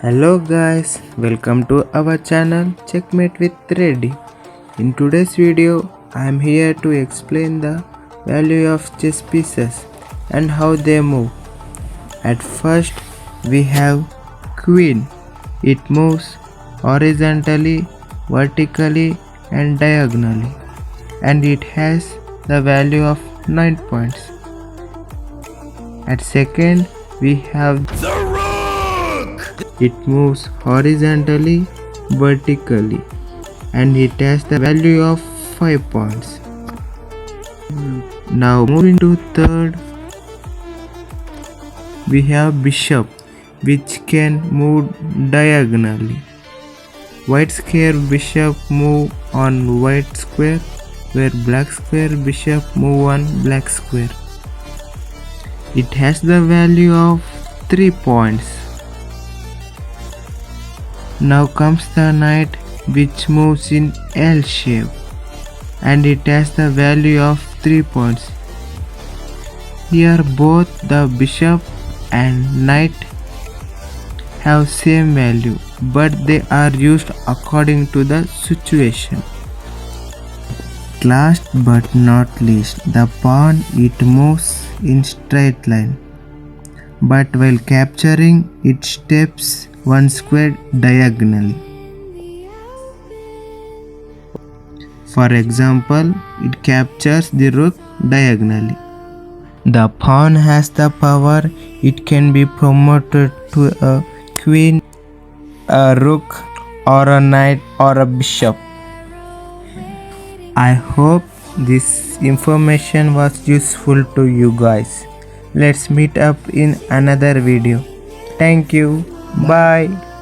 Hello guys, welcome to our channel Checkmate with Reddy. In today's video, I am here to explain the value of chess pieces and how they move. At first, we have Queen. It moves horizontally, vertically and diagonally, and it has the value of 9 points. At second, we have The Rook! It moves horizontally, vertically, and it has the value of 5 points. Now moving to third, we have Bishop, which can move diagonally. White square bishop move on white square, where black square bishop move on black square. It has the value of 3 points. Now comes the knight, which moves in L shape, and it has the value of 3 points. Here both the bishop and knight have same value, but they are used according to the situation. Last but not least, the pawn, it moves in straight line, but while capturing it steps one square diagonally. For example, it captures the rook diagonally. The pawn has the power, it can be promoted to a queen, a rook, or a knight, or a bishop. I hope this information was useful to you guys. Let's meet up in another video. Thank you. Bye.